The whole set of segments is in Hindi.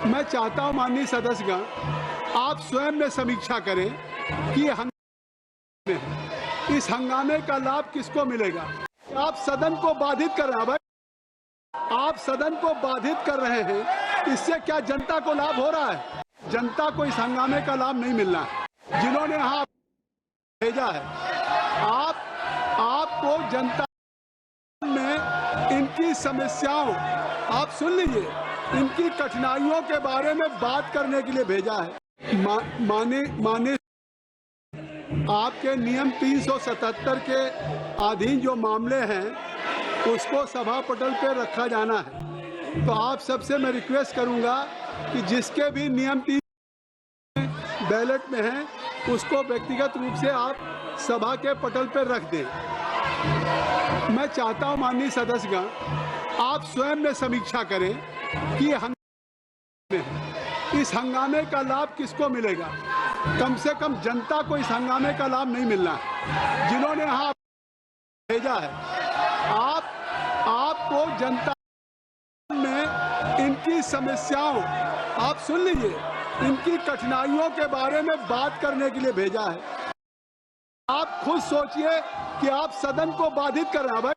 मैं चाहता हूं माननीय सदस्यगण, आप स्वयं में समीक्षा करें कि इस हंगामे का लाभ किसको मिलेगा। आप सदन को बाधित कर रहे हैं भाई, आप सदन को बाधित कर रहे हैं। इससे क्या जनता को लाभ हो रहा है? जनता को इस हंगामे का लाभ नहीं मिलना है। जिन्होंने यहाँ भेजा है, आपको जनता में इनकी समस्याओं, आप सुन लीजिए, इनकी कठिनाइयों के बारे में बात करने के लिए भेजा है। माने आपके नियम 377 के अधीन जो मामले हैं उसको सभा पटल पे रखा जाना है। तो आप सबसे मैं रिक्वेस्ट करूंगा कि जिसके भी नियम 3 बैलेट में हैं उसको व्यक्तिगत रूप से आप सभा के पटल पर रख दें। मैं चाहता हूं माननीय सदस्यगण, आप स्वयं में समीक्षा करें कि इस हंगामे का लाभ किसको मिलेगा। कम से कम जनता को इस हंगामे का लाभ नहीं मिलना है। जिन्होंने यहाँ भेजा है, आपको जनता में इनकी समस्याओं, आप सुन लीजिए, इनकी कठिनाइयों के बारे में बात करने के लिए भेजा है। आप खुद सोचिए कि आप सदन को बाधित कर रहे हैं भाई,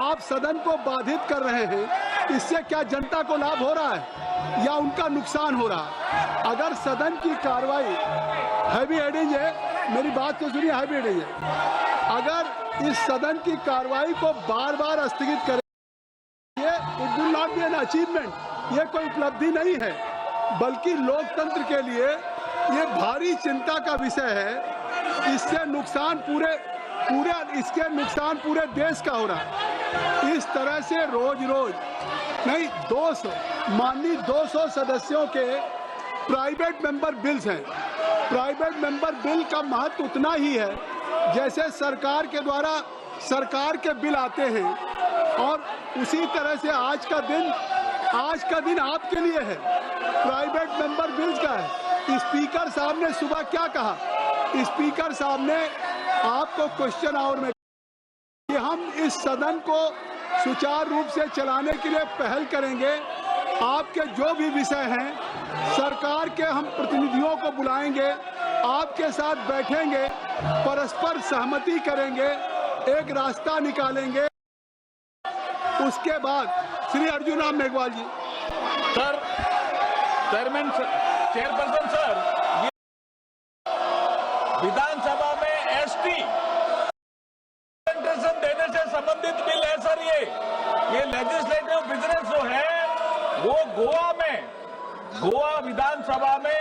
आप सदन को बाधित कर रहे हैं। इससे क्या जनता को लाभ हो रहा है या उनका नुकसान हो रहा है? अगर सदन की कार्रवाई हैवी हेडिंग है, मेरी बात को सुनिए, हैवी हेडिंग है, अगर इस सदन की कार्रवाई को बार बार स्थगित करें, ये it will not be an achievement, ये कोई उपलब्धि नहीं है, बल्कि लोकतंत्र के लिए ये भारी चिंता का विषय है। इससे नुकसान इसके नुकसान पूरे देश का हो रहा है। इस तरह से रोज नहीं, 200 सदस्यों के प्राइवेट मेंबर बिल्स हैं। प्राइवेट मेंबर बिल का महत्व उतना ही है जैसे सरकार के द्वारा सरकार के बिल आते हैं, और उसी तरह से आज का दिन आपके लिए है, प्राइवेट मेंबर बिल्स का है। स्पीकर साहब ने सुबह क्या कहा? स्पीकर साहब ने आपको क्वेश्चन आवर में कि हम इस सदन को सुचारू रूप से चलाने के लिए पहल करेंगे। आपके जो भी विषय हैं, सरकार के हम प्रतिनिधियों को बुलाएंगे, आपके साथ बैठेंगे, परस्पर सहमति करेंगे, एक रास्ता निकालेंगे। उसके बाद श्री अर्जुन राम मेघवाल जी। सर, चेयरपर्सन सर, विधानसभा में एसटी रिप्रेजेंटेशन देने से संबंधित बिल है सर। ये लेजिस्लेटिव बिजनेस जो है वो गोवा विधानसभा में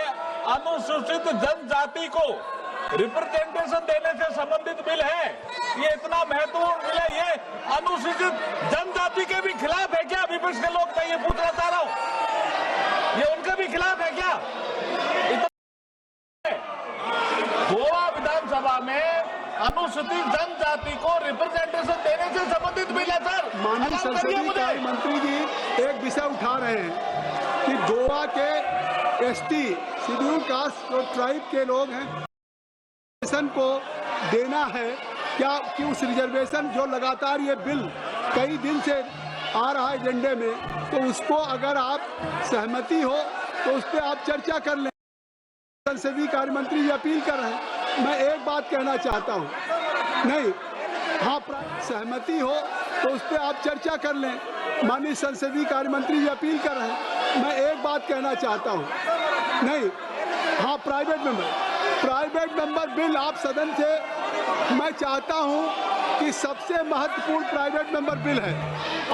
अनुसूचित जनजाति को रिप्रेजेंटेशन देने से संबंधित बिल है। ये इतना महत्वपूर्ण बिल है, ये अनुसूचित जनजाति के भी खिलाफ है क्या? विपक्ष के लोग, मैं ये पूछना चाह रहा हूं, ये उनके भी खिलाफ है क्या? गोवा विधानसभा में अनुसूचित जनजाति को रिप्रेजेंटेशन देने से संबंधित बिल है सर। माननीय संसदीय कार्य मंत्री जी एक विषय उठा रहे हैं कि गोवा के एसटी शेड्यूल कास्ट और ट्राइब के लोग हैं, रिजर्वेशन को देना है क्या? कि उस रिजर्वेशन जो लगातार ये बिल कई दिन से आ रहा है एजेंडे में, तो उसको अगर आप सहमति हो तो उस पर आप चर्चा कर लें। संसदीय कार्य मंत्री जी अपील कर रहे हैं। मैं एक बात कहना चाहता हूं, नहीं, हाँ, सहमति हो तो उस पर आप चर्चा कर लें। माननीय संसदीय कार्य मंत्री जी अपील कर रहे हैं। मैं एक बात कहना चाहता हूं, नहीं, हाँ, प्राइवेट मेंबर बिल आप सदन से, मैं चाहता हूं कि सबसे महत्वपूर्ण प्राइवेट मेंबर बिल है।